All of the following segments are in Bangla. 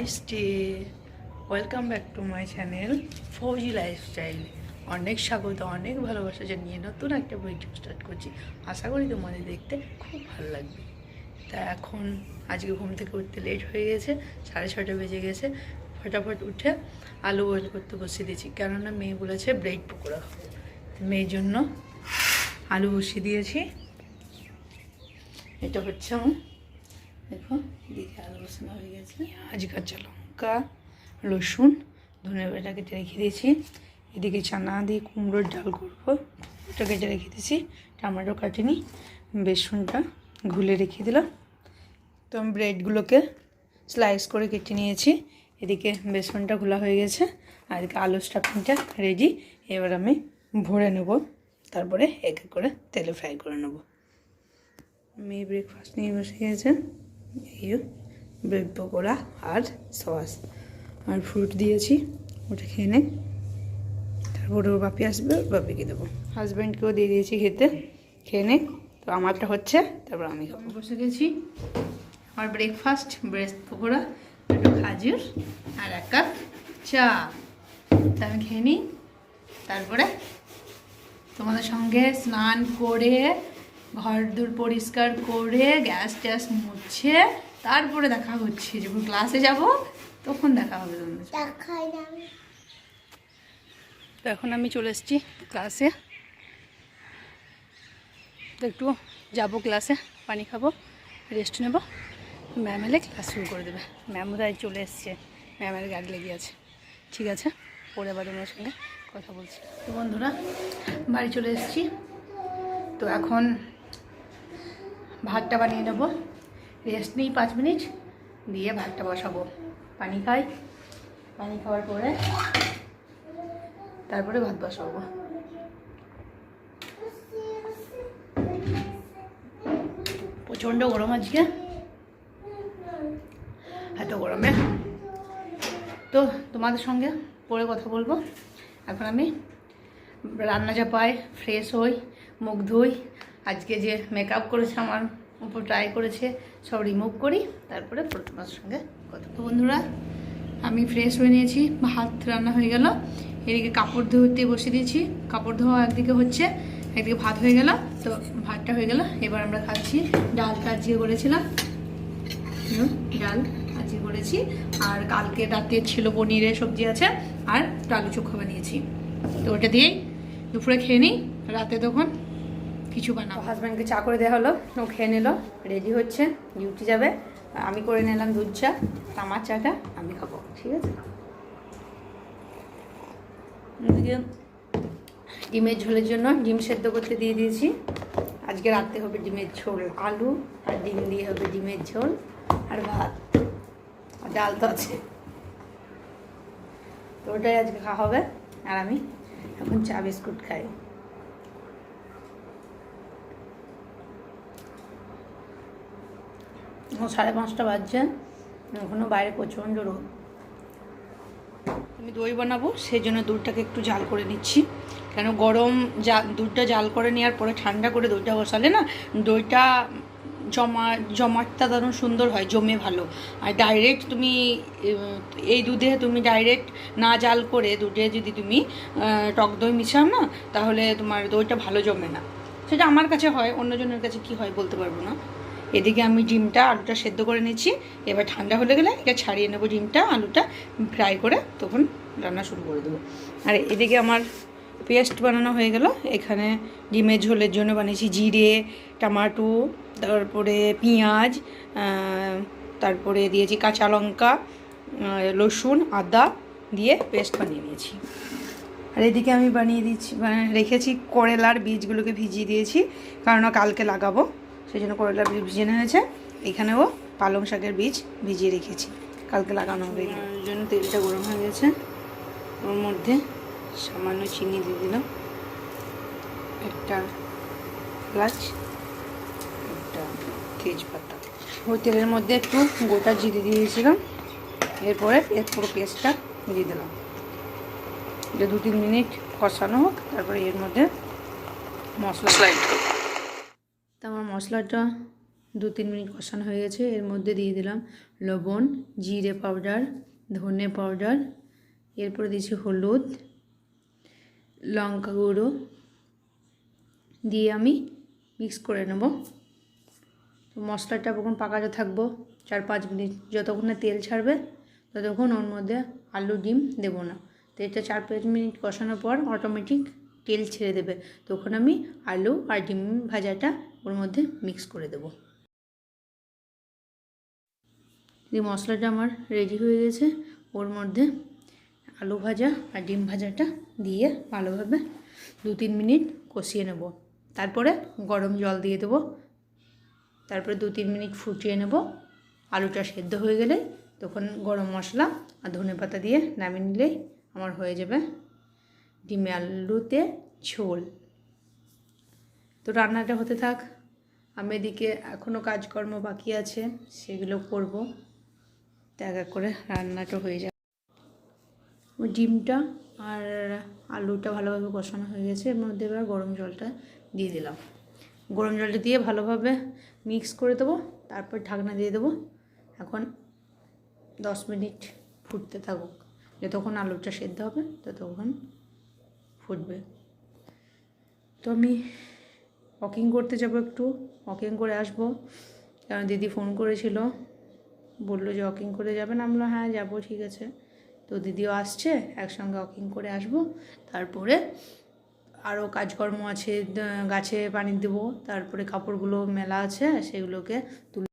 Namaste, welcome back to my channel Fauji lifestyle. অনেক স্বাগত, অনেক ভালোবাসা জানিয়ে নতুন একটা ভিডিও স্টার্ট করছি। আশা করি তোমাদের দেখতে খুব ভালো লাগবে। তা এখন আজকে ঘুম থেকে উঠতে লেট হয়ে গেছে, 6:30 বেজে গেছে। ফটাফট উঠে আলু বয়েল করতে বসিয়ে দিয়েছি, কেননা মেয়ে বলেছে ব্রেড পকোড়া খাবো। মেয়ের জন্য আলু বসিয়ে দিয়েছি। এটা হচ্ছে আমার, দেখো এদিকে আলু বসানো হয়ে গেছে। পেঁয়াজ, কাঁচা লঙ্কা, রসুন, ধনে পাতা কেটে রেখে দিয়েছি। এদিকে চানা দিয়ে কুমড়োর ডাল করবো, ওটা কেটে রেখে দিয়েছি। টমেটো কাটিনি, বেসনটা ঘুলে রেখে দিলাম। তো আমি ব্রেডগুলোকে স্লাইস করে কেটে নিয়েছি। এদিকে বেসনটা ঘোলা হয়ে গেছে, আর এদিকে আলু স্টাফিংটা রেডি। এবার আমি ভরে নেব, তারপরে এক এক করে তেলে ফ্রাই করে নেব। মেয়ে ব্রেকফাস্ট নিয়ে বসে গেছে। এই ব্রেড পকোড়া আর সস আর ফ্রুট দিয়েছি, ওটা খেয়ে নে। তারপরে ওর বাপি আসবে, ওর বাপিকে দেবো। হাজব্যান্ডকেও দিয়ে দিয়েছি খেতে, খেয়ে নে। তো আমারটা হচ্ছে, তারপর আমি খাবো। বসে গেছি, আমার ব্রেকফাস্ট ব্রেড পকোড়া, একটু খাজুর আর এক কাপ চা। তা আমি খেয়ে নিই, তারপরে তোমাদের সঙ্গে স্নান করে ঘর দূর পরিষ্কার করে গ্যাস ট্যাস মুছে তারপরে দেখা হচ্ছে। যখন ক্লাসে যাব তখন দেখা হবে তোমাদের। তো এখন আমি চলে এসেছি ক্লাসে। তো একটু যাবো ক্লাসে, পানি খাবো, রেস্ট নেব। ম্যাম এলে ক্লাস শুরু করে দেবে। ম্যাম বোধহয় চলে এসছে, ম্যামের গাড়ি লেগে আছে। ঠিক আছে, পরে আবার তোমার সঙ্গে কথা বলছি। তো বন্ধুরা, বাড়ি চলে এসেছি। তো এখন ভাতটা বানিয়ে নেব। রেস্ট নিই 5 মিনিট, দিয়ে ভাতটা বসাবো। পানি খাই, পানি খাওয়ার পরে তারপরে ভাত বসাবো। প্রচণ্ড গরম আজকে, এত গরমে। তো তোমাদের সঙ্গে পরে কথা বলবো। এখন আমি রান্না চাপাই, ফ্রেশ হই, মুখ ধুই। আজকে যে মেকআপ করেছে আমার উপর, ট্রাই করেছে, সব রিমুভ করি, তারপরে তোমার সঙ্গে কথা। তো বন্ধুরা, আমি ফ্রেশ হয়ে নিয়েছি, ভাত রান্না হয়ে গেল। এদিকে কাপড় ধুতে বসিয়ে দিয়েছি, কাপড় ধোয়া একদিকে হচ্ছে, একদিকে ভাত হয়ে গেল। তো ভাতটা হয়ে গেল, এবার আমরা খাচ্ছি। ডালটা আজকে করেছিলাম, ডাল আজকে করেছি। আর কালকে রাতে ছিল পনিরের সবজি আছে, আর আলু চোখা বানিয়েছি। তো ওটা দিয়েই দুপুরে খেয়ে নিই, রাতে তখন কিছু বানাবো। হাজব্যান্ডকে চা করে দেওয়া হলো, ও খেয়ে নিল, রেডি হচ্ছে, ডিউটি যাবে। আমি করে নিলাম দুধ চা, আমার চাটা আমি খাবো। ঠিক আছে, এদিকে ডিমের ঝোলের জন্য ডিম সেদ্ধ করতে দিয়ে দিয়েছি। আজকে রাতে হবে ডিমের ঝোল, আলু আর ডিম দিয়ে হবে ডিমের ঝোল, আর ভাত আর ডাল তো আছে। তো ওটাই আজকে খাওয়া হবে। আর আমি এখন চা বিস্কুট খাই। ও 5:30 বাজছে, এখনও বাইরে প্রচণ্ড রোদ। আমি দই বানাবো, সেই জন্য দুধটাকে একটু জাল করে নিচ্ছি। কেন গরম দুধটা জাল করে নেওয়ার পরে ঠান্ডা করে দইটা বসালে না, দইটা জমাটটা দারুণ সুন্দর হয়, জমে ভালো। আর ডাইরেক্ট তুমি এই দুধে তুমি ডাইরেক্ট না জাল করে দুধে যদি তুমি টক দই মিশাও না, তাহলে তোমার দইটা ভালো জমে না। সেটা আমার কাছে হয়, অন্যজনের কাছে কি হয় বলতে পারবো না। এদিকে আমি ডিমটা আলুটা সেদ্ধ করে নিচ্ছি। এবার ঠান্ডা হলে গেলে এটা ছাড়িয়ে নেবো, ডিমটা আলুটা ফ্রাই করে তখন রান্না শুরু করে দেবো। আর এদিকে আমার পেস্ট বানানো হয়ে গেল। এখানে ডিমের ঝোলের জন্য বানিয়েছি জিরে, টমেটো, তারপরে পেঁয়াজ, তারপরে দিয়েছি কাঁচা লঙ্কা, রসুন, আদা দিয়ে পেস্ট বানিয়ে নিয়েছি। আর এদিকে আমি রেখেছি করলার বীজগুলোকে ভিজিয়ে দিয়েছি, কারণ কালকে লাগাবো, সেই জন্য করলার বীজ ভিজিয়ে হয়েছে। এখানেও পালং শাকের বীজ ভিজিয়ে রেখেছি, কালকে লাগানো হবে। এর জন্য তেলটা গরম হয়ে গেছে, ওর মধ্যে সামান্য চিনি দিয়ে দিলাম, একটা এলাচ, একটা তেজপাতা। ওই তেলের মধ্যে একটু গোটা জিরে দিয়েছিলাম, এরপরে পুরো পেস্টটা দিয়ে দিলাম। এটা 2-3 মিনিট কষানো হোক, তারপরে এর মধ্যে মশলা। তো আমার মশলাটা 2-3 মিনিট কষানো হয়ে গেছে। এর মধ্যে দিয়ে দিলাম লবণ, জিরে পাউডার, ধনে পাউডার, এরপরে দিয়েছি হলুদ, লঙ্কা গুঁড়ো দিয়ে আমি মিক্স করে নেব। তো মশলাটা যখন পাকাতে থাকবো 4-5 মিনিট, যতক্ষণ না তেল ছাড়বে ততক্ষণ ওর মধ্যে আলু ডিম দেবো না। তো এটা 4-5 মিনিট কষানোর পর অটোমেটিক তেল ছেড়ে দেবে, তখন আমি আলু আর ডিম ভাজাটা ওর মধ্যে মিক্স করে দেবো। এই মশলাটা আমার রেডি হয়ে গেছে। ওর মধ্যে আলু ভাজা আর ডিম ভাজাটা দিয়ে ভালোভাবে 2-3 মিনিট কষিয়ে নেব। তারপরে গরম জল দিয়ে দেবো। তারপরে 2-3 মিনিট ফুটিয়ে নেব। আলুটা সেদ্ধ হয়ে গেলে তখন গরম মশলা আর ধনেপাতা দিয়ে নামিয়ে নিলেই আমার হয়ে যাবে ডিমে আলুতে ঝোল। তো রান্নাটা হতে থাক, আমি এদিকে এখনও কাজকর্ম বাকি আছে, সেগুলো করব। এক এক করে রান্নাটা হয়ে যাবে। ওই ডিমটা আর আলুটা ভালোভাবে কষানো হয়ে গেছে। এর মধ্যে এবার গরম জলটা দিয়ে দিলাম। গরম জলটা দিয়ে ভালোভাবে মিক্স করে দেবো, তারপর ঢাকনা দিয়ে দেবো। এখন 10 মিনিট ফুটতে থাকুক, যতক্ষণ আলুটা সেদ্ধ হবে ততক্ষণ ফুটবে। তো আমি ওয়াকিং করতে যাব, একটু ওয়াকিং করে আসবো, কারণ দিদি ফোন করেছিল, বললো যে ওয়াকিং করে যাবেন। আমি বললাম হ্যাঁ যাবো, ঠিক আছে। তো দিদিও আসছে, একসঙ্গে ওয়াকিং করে আসবো। তারপরে আরও কাজকর্ম আছে, গাছে পানি দেবো, তারপরে কাপড়গুলো মেলা আছে সেগুলোকে তুলে।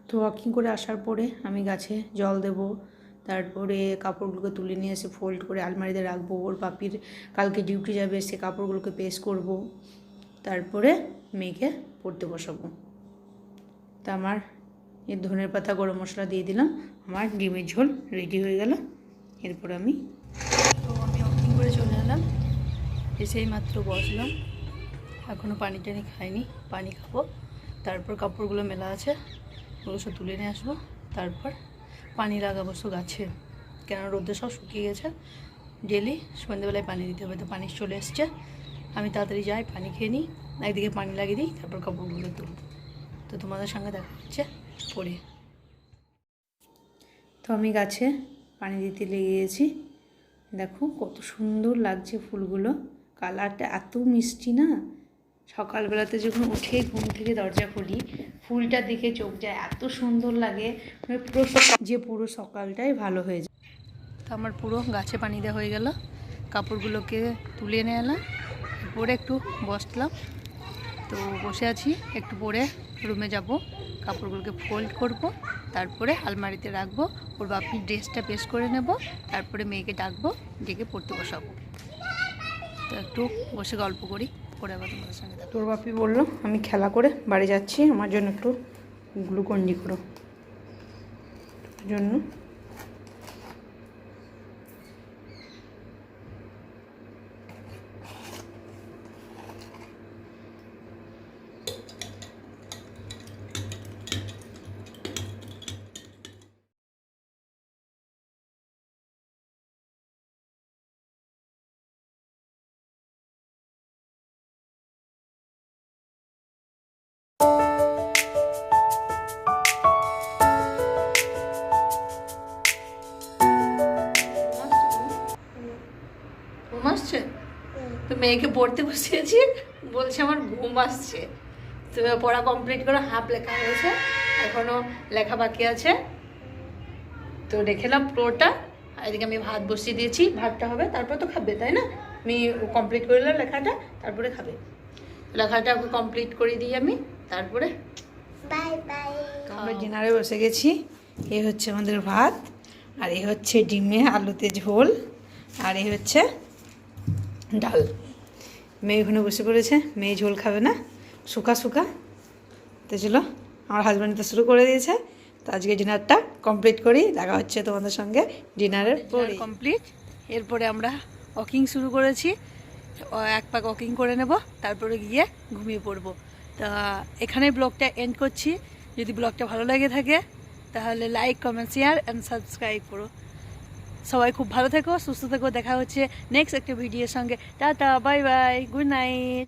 তো ওয়াকিং করে আসার পরে আমি গাছে জল দেবো, তারপরে কাপড়গুলোকে তুলে নিয়ে এসে ফোল্ড করে আলমারিতে রাখবো। ওর পাপির কালকে ডিউটি যাবে, সে কাপড়গুলোকে প্রেস করব, তারপরে মেয়েকে পড়তে বসাবো। তা আমার এই ধনের পাতা গরম মশলা দিয়ে দিলাম, আমার ডিমের ঝোল রেডি হয়ে গেল। এরপর আমি ওয়াকিং করে চলে এলাম, এসেই মাত্র বসলাম, এখনও পানি টানি খাইনি, পানি খাবো। তারপর কাপড়গুলো মেলা আছে ওগুলো সব তুলে নিয়ে আসবো, তারপর পানি লাগাবো সব গাছে, কেন রোদে সব শুকিয়ে গেছে। ডেলি সন্ধ্যেবেলায় পানি দিতে হবে। তো পানি চলে এসছে, আমি তাড়াতাড়ি যাই, পানি খেয়ে নিই, একদিকে পানি লাগিয়ে দিই, তারপর কাপড়গুলো তুলব। তো তোমাদের সঙ্গে দেখা হচ্ছে পরে। তো আমি গাছে পানি দিতে লেগে গেছি, দেখো কত সুন্দর লাগছে ফুলগুলো, কালারটা এত মিষ্টি না। সকালবেলাতে যখন উঠে ঘুম থেকে দরজা খুলি, ফুলটা দেখে চোখ যায়, এত সুন্দর লাগে, পুরো সকালটাই ভালো হয়ে যায়। তো আমার পুরো গাছে পানি দেওয়া হয়ে গেল, কাপড়গুলোকে তুলে এনে এলাম, পরে একটু বসলাম। তো বসে আছি, একটু পরে রুমে যাব, কাপড়গুলোকে ফোল্ড করব, তারপরে আলমারিতে রাখবো, ওর বাপির ড্রেসটা প্রেস করে নেব, তারপরে মেয়েকে ডাকবো, ডেকে পড়তে বসাবো। তো একটু বসে গল্প করি, পরে আবার তোমাদের সঙ্গে। তোর বাপি বললো আমি খেলা করে বাড়ি যাচ্ছি, আমার জন্য একটু গ্লুকন্ডি করো জন্য। ঘুম আসছে? তো মেয়েকে পড়তে বসিয়েছি, বলছে আমার ঘুম আসছে। তো পড়া কমপ্লিট করে হাফ লেখা হয়েছে, এখনো লেখা বাকি আছে। তো রেখেলাম পুরোটা, আর এদিকে আমি ভাত বসিয়ে দিয়েছি, ভাতটা হবে তারপর তো খাবে, তাই না? আমি কমপ্লিট করলাম লেখাটা, তারপরে খাবে। লেখাটা কমপ্লিট করে দিই আমি, তারপরে বাই বাই। আমরা ডিনারে বসে গেছি, এই হচ্ছে আমাদের ভাত, আর এই হচ্ছে ডিমে আলুতে ঝোল, আর এই হচ্ছে ডাল। মেয়ে ওখানে বসে পড়েছে, মেয়ে ঝোল খাবে না, শুকা শুকা। তো চলো, আমার হাজব্যান্ড তো শুরু করে দিয়েছে। তো আজকে ডিনারটা কমপ্লিট করি, দেখা হচ্ছে তোমাদের সঙ্গে ডিনারের পরে। কমপ্লিট, এরপরে আমরা ওয়াকিং শুরু করেছি, এক পাক ওয়াকিং করে নেব, তারপরে গিয়ে ঘুমিয়ে পড়বো। তা এখানে ব্লগটা এন্ড করছি। যদি ব্লগটা ভালো লাগে থাকে তাহলে like, comment, share and subscribe করো। সবাই খুব ভালো থেকো, সুস্থ থেকো, দেখা হচ্ছে নেক্সট একটা ভিডিওর সঙ্গে। Tata, bye bye, good night.